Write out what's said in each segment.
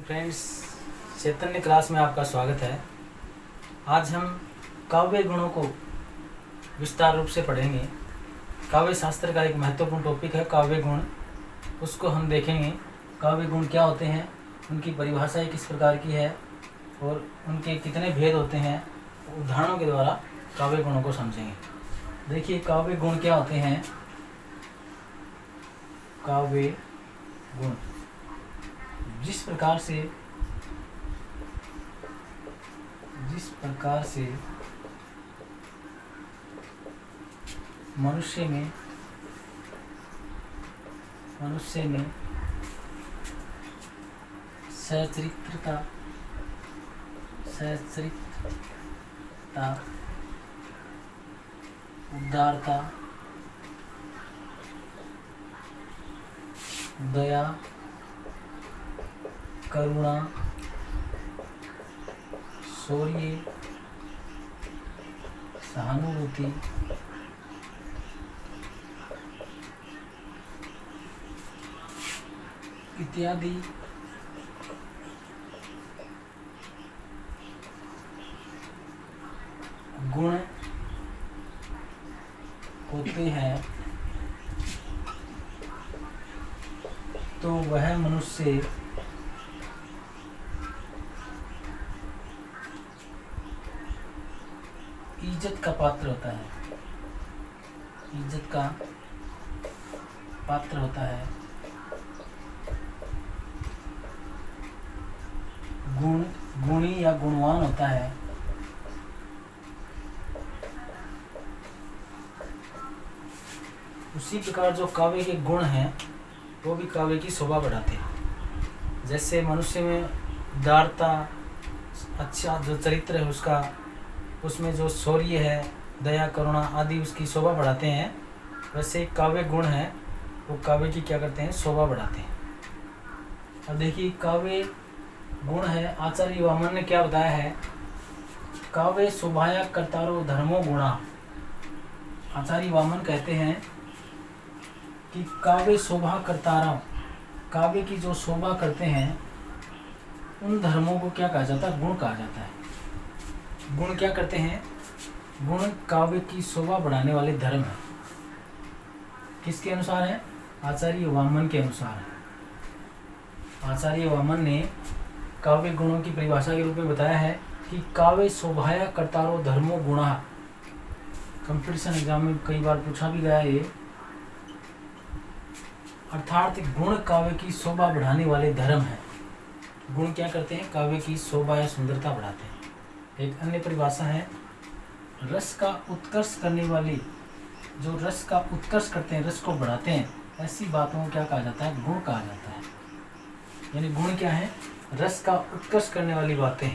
Friends, चैतन्य class में आपका स्वागत है। आज हम काव्य गुणों को विस्तार रूप से पढ़ेंगे। काव्य शास्त्र का एक महत्वपूर्ण टॉपिक है काव्य गुण, उसको हम देखेंगे। काव्य गुण क्या होते हैं, उनकी परिभाषा किस प्रकार की है और उनके कितने भेद होते हैं, उदाहरणों के द्वारा काव्य गुणों को समझेंगे। देखिए, काव्य गुण क्या होते हैं। काव्य गुण जिस प्रकार से मनुष्य में सचरित्रता, उदारता, दया, करुणा, शौर्य, सहानुभूति, इत्यादि गुण होते हैं, तो वह मनुष्य इज्जत का पात्र होता है। इज्जत का पात्र होता है। गुणी या गुणवान होता है। उसी प्रकार जो काव्य के गुण हैं वो भी काव्य की शोभा बढ़ाते हैं। जैसे मनुष्य में उदारता, अच्छा जो चरित्र है उसका, उसमें जो शौर्य है, दया, करुणा आदि उसकी शोभा बढ़ाते हैं, वैसे काव्य गुण है वो काव्य की क्या करते हैं, शोभा बढ़ाते हैं। अब देखिए, काव्य गुण है, आचार्य वामन ने क्या बताया है, काव्य शोभाया कर्तारो धर्मो गुणा। आचार्य वामन कहते हैं कि काव्य शोभा कर्तारा, काव्य की जो शोभा करते हैं उन धर्मों को क्या कहा जाता है, गुण कहा जाता है। गुण क्या करते हैं, गुण काव्य की शोभा बढ़ाने वाले धर्म है। किसके अनुसार है, आचार्य वामन के अनुसार है। आचार्य वामन ने काव्य गुणों की परिभाषा के रूप में बताया है कि काव्य शोभाया कर्तारो धर्मो गुणा। कंपटीशन एग्जाम में कई बार पूछा भी गया ये, अर्थात गुण काव्य की शोभा बढ़ाने वाले धर्म है। गुण क्या करते हैं, काव्य की शोभा या सुंदरता बढ़ाते हैं। एक अन्य परिभाषा है, रस का उत्कर्ष करने वाली, जो रस का उत्कर्ष करते हैं, रस को बढ़ाते हैं, ऐसी बातों को क्या कहा जाता है, गुण कहा जाता है। यानी गुण क्या है, रस का उत्कर्ष करने वाली बातें।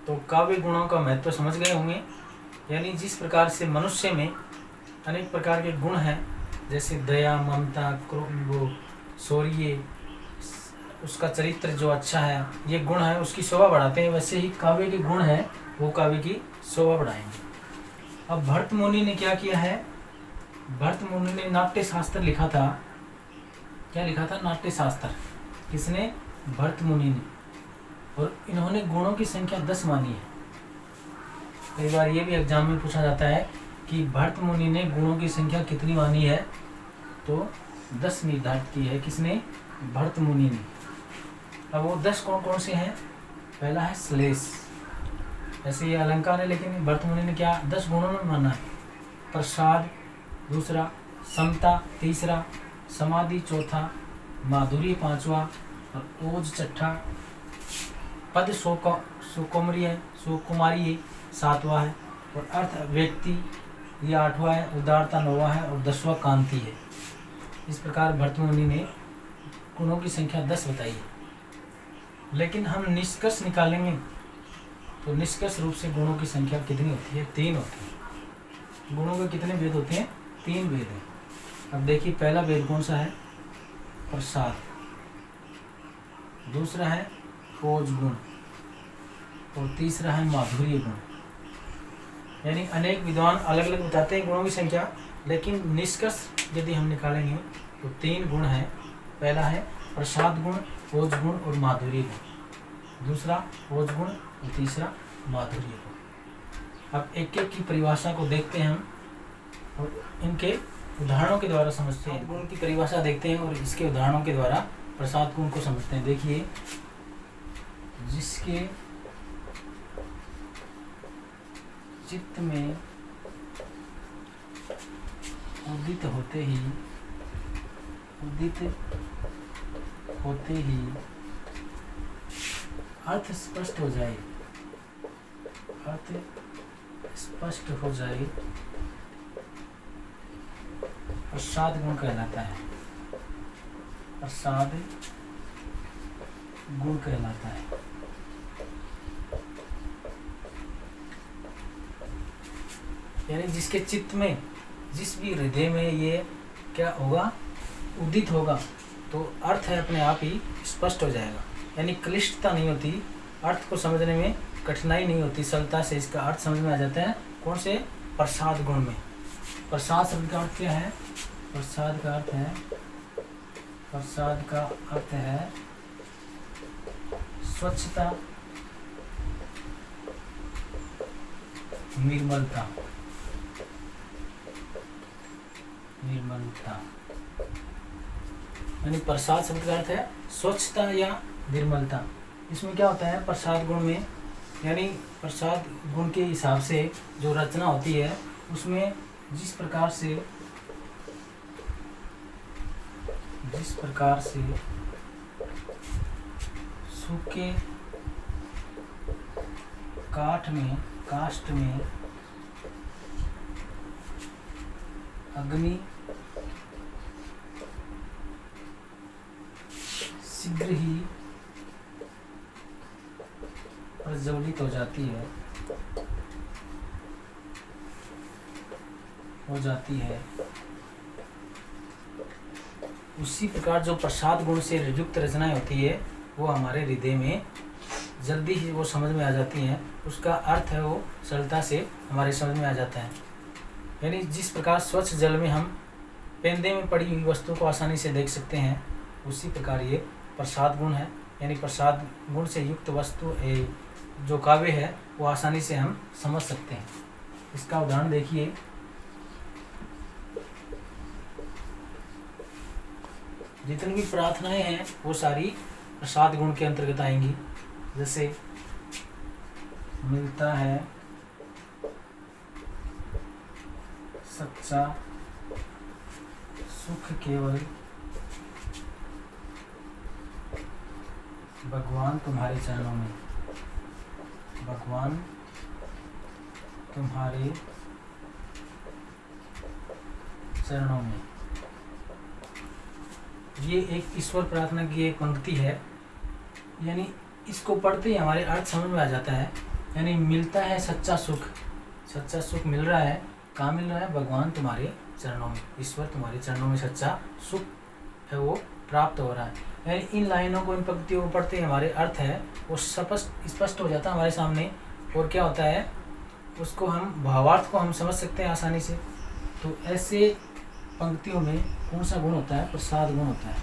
तो काव्य गुणों का महत्व समझ गए होंगे। यानी जिस प्रकार से मनुष्य में अनेक प्रकार के गुण हैं, जैसे दया, ममता, क्रोध, शौर्य, उसका चरित्र जो अच्छा है, ये गुण है, उसकी शोभा बढ़ाते हैं। वैसे ही काव्य के गुण हैं वो काव्य की शोभा बढ़ाएंगे। अब भरत मुनि ने क्या किया है, भरत मुनि ने नाट्य शास्त्र लिखा था। क्या लिखा था, नाट्य शास्त्र। किसने, भरत मुनि ने। और इन्होंने गुणों की संख्या 10 मानी है। कई बार ये भी एग्जाम में पूछा जाता है कि भरत मुनि ने गुणों की संख्या कितनी मानी है, तो 10 निर्धारित की है। किसने, भरत मुनि ने। अब वो 10 कौन कौन से हैं, पहला है श्लेष, ऐसे ये अलंकार है, लेकिन भरत मुनि ने क्या 10 गुणों में माना है। प्रसाद दूसरा, समता तीसरा, समाधि चौथा, माधुर्य पांचवा, और ओज छठा, पद सुकुमारी सातवां है, और अर्थ व्यक्ति ये 8वां है, उदारता 9वां है, और 10वां कांति है। इस प्रकार भरत मुनि ने गुणों की संख्या 10 बताई है। लेकिन हम निष्कर्ष निकालेंगे तो निष्कर्ष रूप से गुणों की संख्या कितनी होती है, 3 होती है। गुणों के कितने भेद होते हैं, 3 भेद हैं। अब देखिए, पहला भेद कौन सा है, प्रसाद। दूसरा है ओज गुण, और तीसरा है माधुर्य गुण। यानी अनेक विद्वान अलग अलग बताते हैं गुणों की संख्या, लेकिन निष्कर्ष यदि हम निकालेंगे तो 3 गुण हैं। पहला है प्रसाद गुण, ओज गुण और माधुर्य गुण, दूसरा ओज गुण और तीसरा माधुर्य गुण। अब एक एक की परिभाषा को देखते हैं हम और इनके उदाहरणों के द्वारा समझते हैं। गुण की परिभाषा देखते हैं और इसके उदाहरणों के द्वारा प्रसाद गुण को समझते हैं। देखिए, जिसके चित्त में उदित होते ही अर्थ स्पष्ट हो जाए, प्रसाद गुण कहलाता है, प्रसाद गुण कहलाता है। यानी जिसके चित्त में, जिस भी हृदय में ये क्या होगा, उदित होगा, तो अर्थ है अपने आप ही स्पष्ट हो जाएगा। यानी क्लिष्टता नहीं होती, अर्थ को समझने में कठिनाई नहीं होती, सरलता से इसका अर्थ समझ में आ जाता है। कौन से? प्रसाद गुण में। प्रसाद शब्द का अर्थ क्या है? प्रसाद का अर्थ है स्वच्छता, निर्मलता। यानी प्रसाद शब्द का अर्थ है स्वच्छता या निर्मलता। इसमें क्या होता है प्रसाद गुण में, यानी प्रसाद गुण के हिसाब से जो रचना होती है उसमें जिस प्रकार से सूखे काष्ठ में अग्नि शीघ्र ही प्रज्वलित हो जाती है, उसी प्रकार जो प्रसाद गुण से युक्त रचनाएं होती है वो हमारे हृदय में जल्दी ही वो समझ में आ जाती हैं। उसका अर्थ है वो सरलता से हमारे समझ में आ जाता है। यानी जिस प्रकार स्वच्छ जल में हम पेंदे में पड़ी हुई वस्तु को आसानी से देख सकते हैं, उसी प्रकार ये प्रसाद गुण है। यानी प्रसाद गुण से युक्त वस्तु जो काव्य है वो आसानी से हम समझ सकते हैं। इसका उदाहरण देखिए, जितनी भी प्रार्थनाएं हैं वो सारी प्रसाद गुण के अंतर्गत आएंगी। जैसे मिलता है सच्चा सुख केवल भगवान तुम्हारे चरणों में, भगवान तुम्हारे चरणों में। ये एक ईश्वर प्रार्थना की एक पंक्ति है। यानी इसको पढ़ते ही हमारे अर्थ समझ में आ जाता है। यानी मिलता है सच्चा सुख मिल रहा है। कहाँ मिल रहा है? भगवान तुम्हारे चरणों में, ईश्वर तुम्हारे चरणों में सच्चा सुख है वो प्राप्त हो रहा है। यानी इन लाइनों को, इन पंक्तियों को पढ़ते ही हमारे अर्थ है वो स्पष्ट हो जाता है हमारे सामने। और क्या होता है, उसको हम भावार्थ को हम समझ सकते हैं आसानी से। तो ऐसे पंक्तियों में कौन सा गुण होता है? प्रसाद गुण होता है।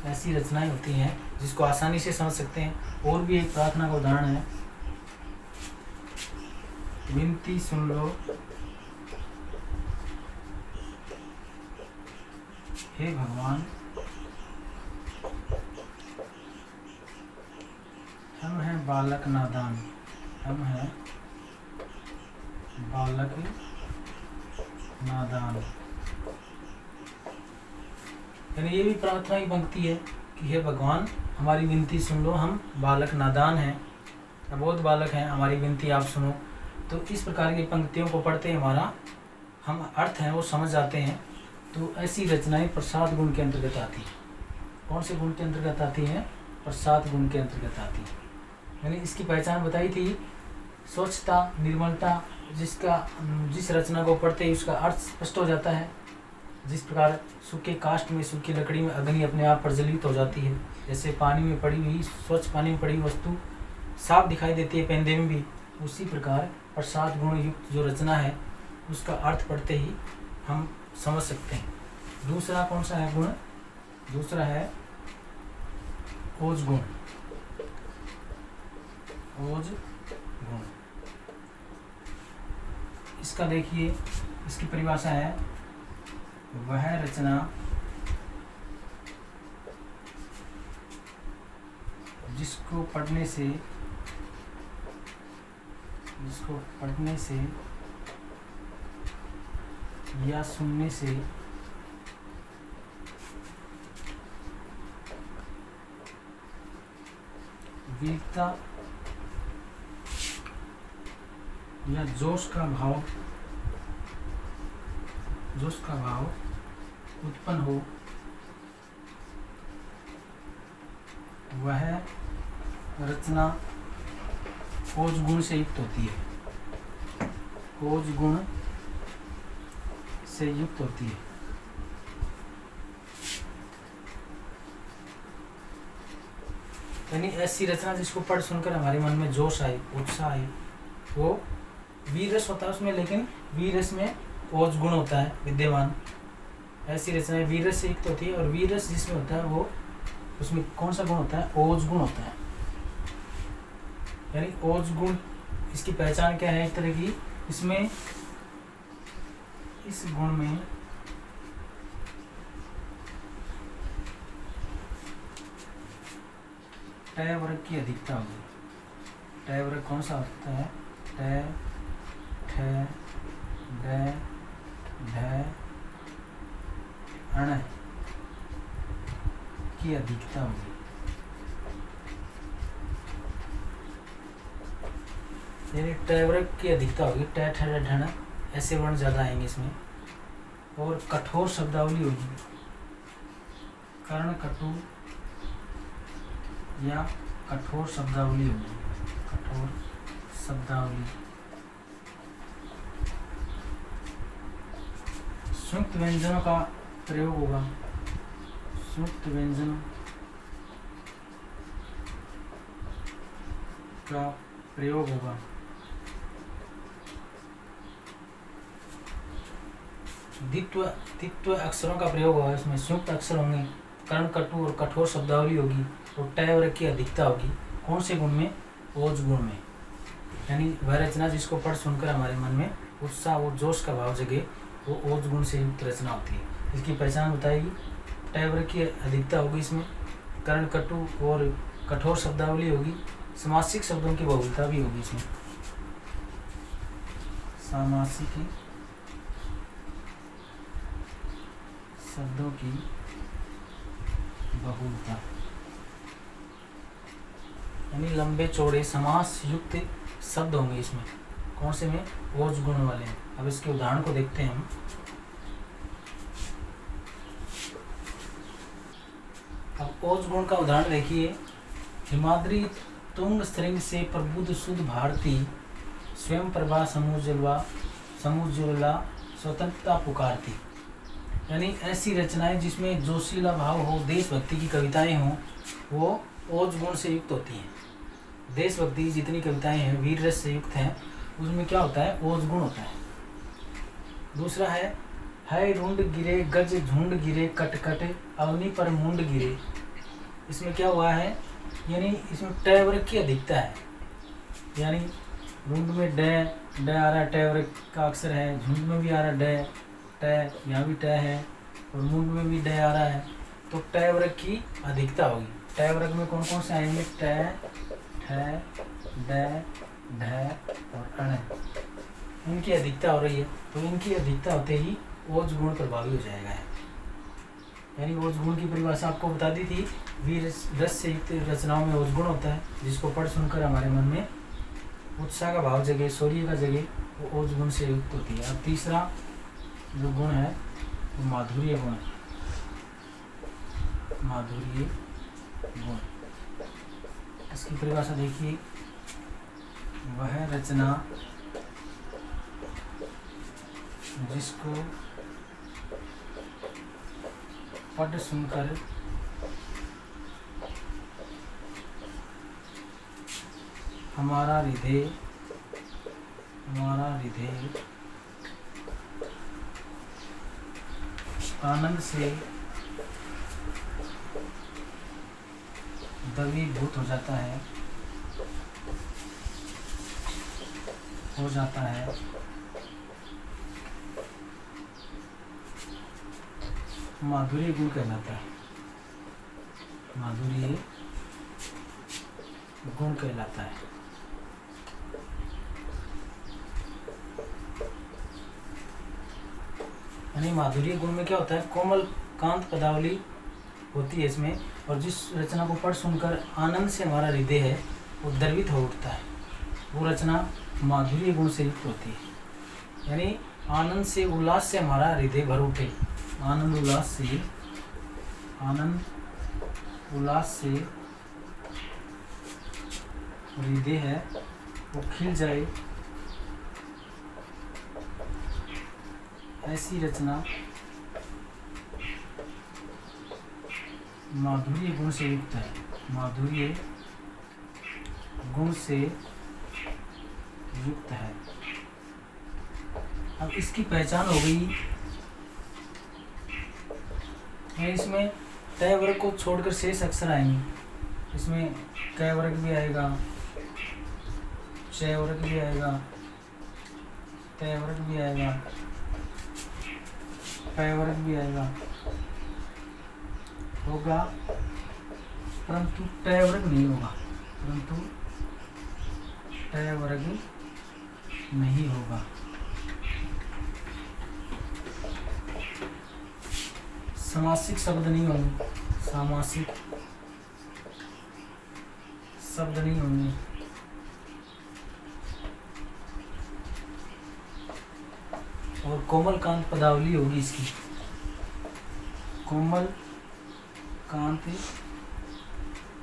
ऐसी रचनाएं होती हैं जिसको आसानी से समझ सकते हैं। और भी एक प्रार्थना का उदाहरण है, विनती सुन लो हे भगवान, हम हैं बालक नादान, हम हैं बालक नादान। यानी ये भी प्रार्थना की पंक्ति है कि हे भगवान हमारी विनती सुन लो, हम बालक नादान हैं, अबोध बालक हैं, हमारी विनती आप सुनो। तो इस प्रकार की पंक्तियों को पढ़ते हमारा हम अर्थ हैं वो समझ जाते हैं। तो ऐसी रचनाएं प्रसाद गुण के अंतर्गत आती हैं। कौन से गुण के अंतर्गत आती हैं? प्रसाद गुण के अंतर्गत आती है। यानी इसकी पहचान बताई थी, स्वच्छता, निर्मलता। जिस रचना को पढ़ते ही उसका अर्थ स्पष्ट हो जाता है। जिस प्रकार सूखे काष्ठ में, सूखी लकड़ी में अग्नि अपने आप प्रज्वलित हो जाती है, जैसे पानी में पड़ी हुई, स्वच्छ पानी में पड़ी हुई वस्तु साफ दिखाई देती है पेंदे में भी, उसी प्रकार प्रसाद गुण युक्त जो रचना है उसका अर्थ पढ़ते ही हम समझ सकते हैं। दूसरा कौन सा है गुण? दूसरा है ओज गुण, ओज गुण। इसका देखिए, इसकी परिभाषा है वह रचना जिसको पढ़ने से या सुनने से वीरता या जोश का भाव उत्पन्न हो, वह रचना ओज गुण से युक्त होती है, ओज गुण से युक्त होती है। यानी ऐसी रचना जिसको पढ़ सुनकर हमारे मन में जोश आए, उत्साह आए, वो वीर रस होता है उसमें, लेकिन वीर रस में ओज गुण होता है विद्यमान। ऐसी रचनाएं वीर रस से युक्त होती है, और वीर रस जिसमें होता है वो उसमें कौन सा गुण होता है? ओज गुण होता है। यानी ओज गुण, इसकी पहचान क्या है? एक तरह की इसमें, इस गुण में टय वर्ग की अधिकता होगी। टय वर्ग कौन सा होता है? टय, ठ, ड, ढ, अण की अधिकता होगी। यानी टय वर्ग की अधिकता होगी, ट, ठ, ड, ढ, ऐसे वर्ण ज्यादा आएंगे इसमें। और कठोर शब्दावली होगी, कर्ण कटु या कठोर शब्दावली होगी, कठोर शब्दावली। संयुक्त व्यंजनों का प्रयोग होगा, संयुक्त व्यंजनों का प्रयोग होगा। द्वित्व अक्षरों का प्रयोग होगा, इसमें संयुक्त अक्षर होंगे, कर्ण कटु और कठोर शब्दावली होगी, और टय वर्ग की अधिकता होगी। कौन से गुण में? ओज गुण में। यानी वह रचना जिसको पढ़ सुनकर हमारे मन में उत्साह और जोश का भाव जगे, वो ओज गुण से युक्त रचना होती है। इसकी पहचान बताएगी, टय वर्ग की अधिकता होगी इसमें, कर्ण कटु और कठोर शब्दावली होगी, समासिक शब्दों की बहुलता भी होगी इसमें, सामासिक शब्दों की बहुलता। यानी लंबे चौड़े समास युक्त शब्द होंगे इसमें। कौन से में? ओज गुण वाले। अब इसके उदाहरण को देखते हैं हम। अब ओज गुण का उदाहरण देखिए, हिमाद्री तुंग श्रृंग से प्रबुद्ध शुद्ध भारती, स्वयं प्रभा समुज्ज्वला स्वतंत्रता पुकारती। यानी ऐसी रचनाएं जिसमें जोशीला भाव हो, देशभक्ति की कविताएं हों, वो ओज गुण से युक्त होती हैं। देशभक्ति की जितनी कविताएं हैं वीर रस से युक्त हैं, उसमें क्या होता है? ओज गुण होता है। दूसरा है रुंड गिरे गज झुंड गिरे कट कट अवनी पर मुंड गिरे। इसमें क्या हुआ है? यानी इसमें टय वर्ग की अधिकता है। यानी रुंड में ड आ रहा है, टय वर्ग का अक्षर है, झुंड में भी आ रहा है ड, टय, यहाँ भी टय है, और मुंड में भी ड आ रहा है, तो टय वर्ग की अधिकता होगी। टय वर्ग में कौन कौन से आएंगे? ट, ठ, ड, ढ और अण, इनकी अधिकता हो रही है। तो इनकी अधिकता होते ही ओज गुण प्रभावी हो जाएगा। यानी ओज गुण की परिभाषा आपको बता दी थी, वीर रस से युक्त रचनाओं में ओज गुण होता है, जिसको पढ़ सुनकर हमारे मन में उत्साह का भाव जगे, शौर्य का जगे, वो ओज गुण से युक्त होती है। अब तीसरा जो गुण है वो माधुर्य गुण है। माधुर्य गुण, इसकी परिभाषा देखिए, वह रचना जिसको पढ़ सुनकर हमारा हृदय आनंद से द्रवीभूत हो जाता है, माधुर्य गुण कहलाता है, माधुर्य गुण कहलाता है। यानी माधुर्य गुण में क्या होता है, कोमल कांत पदावली होती है इसमें, और जिस रचना को पढ़ सुनकर आनंद से हमारा हृदय है वो द्रवित हो उठता है, वो रचना माधुर्य गुण से युक्त होती है। यानी आनंद से उल्लास से हमारा हृदय भर उठे, आनंद उल्लास से हृदय है वो खिल जाए, ऐसी रचना माधुर्य गुण से युक्त है, माधुर्य गुण से युक्त है। अब इसकी पहचान हो गई, इसमें तय वर्ग को छोड़कर शेष अक्षर आएंगे, इसमें क वर्ग भी आएगा, च वर्ग भी आएगा, तय वर्ग भी आएगा, प वर्ग भी आएगा, होगा, परंतु ट वर्ग नहीं होगा, समासिक शब्द नहीं होंगे, सामासिक शब्द नहीं होंगे, और कोमल कांत पदावली होगी इसकी, कोमल कांत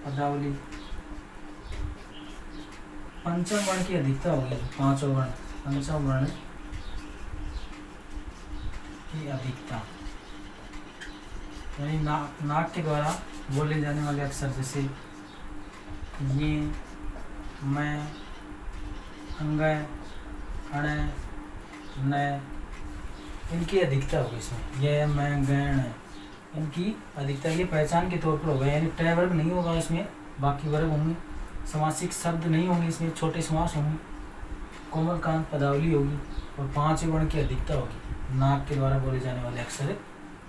पदावली। पंचम वर्ण की अधिकता होगी, पांचों वर्ण, पंचम वर्ण की अधिकता, यानी नाक के द्वारा बोले जाने वाले अक्षर जैसे ये, मैं, अंगय, अण, न, इनकी अधिकता होगी इसमें, ये, मैं, गण, इनकी अधिकता ये पहचान के तौर पर होगा। यानी ट वर्ग नहीं होगा इसमें, बाकी वर्ग होंगे, समासिक शब्द नहीं होंगे इसमें, छोटे समास होंगे, कोमल कांत पदावली होगी, और पांच वर्ण की अधिकता होगी। नाक के द्वारा बोले जाने वाले अक्षर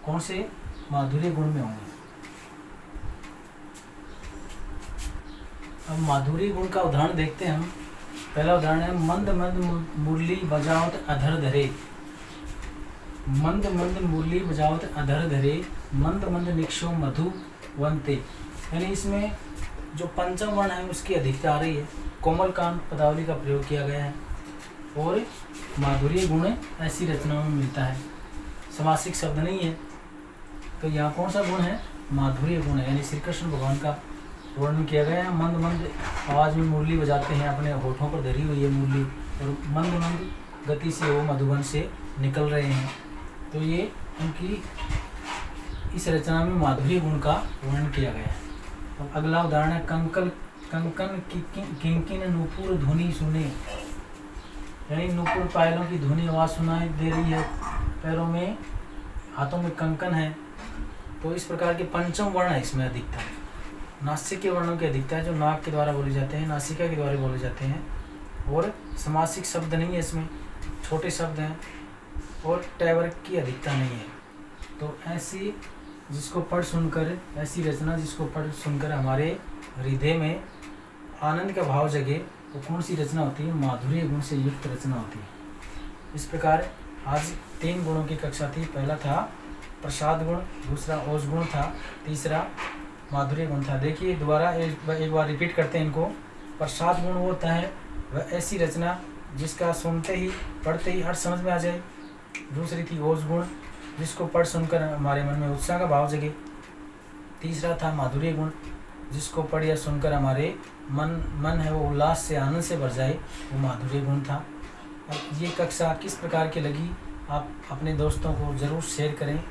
कौन से, माधुर्य गुण में होंगे। अब माधुर्य गुण का उदाहरण देखते हैं हम। पहला उदाहरण है, मंद मंद मुरली बजावत अधर धरे, मंद मंद मुरली बजावत अधर धरे, मंद मंद निक्षो मधु वंते। यानी इसमें जो पंचम वर्ण है उसकी अधिकता आ रही है, कोमल कांत पदावली का प्रयोग किया गया है, और माधुर्य गुण ऐसी रचनाओं में मिलता है, समासिक शब्द नहीं है। तो यहाँ कौन सा गुण है, माधुर्य गुण है, यानी श्री कृष्ण भगवान का वर्णन किया गया है। मंद मंद आवाज़ में मुरली बजाते हैं, अपने होठों पर धरी हुई है मुरली, और मंद मंद गति से वो मधुबन से निकल रहे हैं। तो ये उनकी इस रचना में माधुर्य गुण का वर्णन किया गया है। अब अगला उदाहरण है, कंकन किंकिन नूपुर ध्वनि सुने, यानी नूपुर पायलों की ध्वनि आवाज़ सुनाई दे रही है, पैरों में हाथों में कंकन है। तो इस प्रकार के पंचम वर्ण है इसमें अधिकता, नासिक के वर्णों की अधिकता है, जो नाक के द्वारा बोले जाते हैं, नासिका के द्वारा बोले जाते हैं, और समासिक शब्द नहीं है इसमें, छोटे शब्द हैं, और ट वर्ग की अधिकता नहीं है। तो ऐसी जिसको पढ़ सुनकर, ऐसी रचना जिसको पढ़ सुनकर हमारे हृदय में आनंद का भाव जगे, वो कौन सी रचना होती है, माधुर्य गुण से युक्त रचना होती है। इस प्रकार आज 3 गुणों की कक्षा थी। पहला था प्रसाद गुण, दूसरा ओज गुण था, तीसरा माधुर्य गुण था। देखिए दोबारा एक बार रिपीट करते हैं इनको। प्रसाद गुण वो होता है वह ऐसी रचना जिसका सुनते ही पढ़ते ही अर्थ समझ में आ जाए। दूसरी थी ओज गुण, जिसको पढ़ सुनकर हमारे मन में उत्साह का भाव जगे। तीसरा था माधुर्य गुण, जिसको पढ़ या सुनकर हमारे मन है वो उल्लास से, आनंद से भर जाए, वो माधुर्य गुण था। अब ये कक्षा किस प्रकार की लगी, आप अपने दोस्तों को ज़रूर शेयर करें,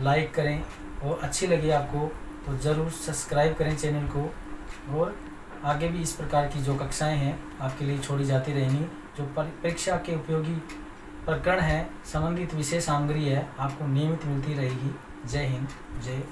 लाइक करें, और अच्छी लगी आपको तो ज़रूर सब्सक्राइब करें चैनल को। और आगे भी इस प्रकार की जो कक्षाएं हैं आपके लिए छोड़ी जाती रहेंगी। जो परीक्षा के उपयोगी प्रकरण है, संबंधित विषय सामग्री है, आपको नियमित मिलती रहेगी। जय हिंद, जय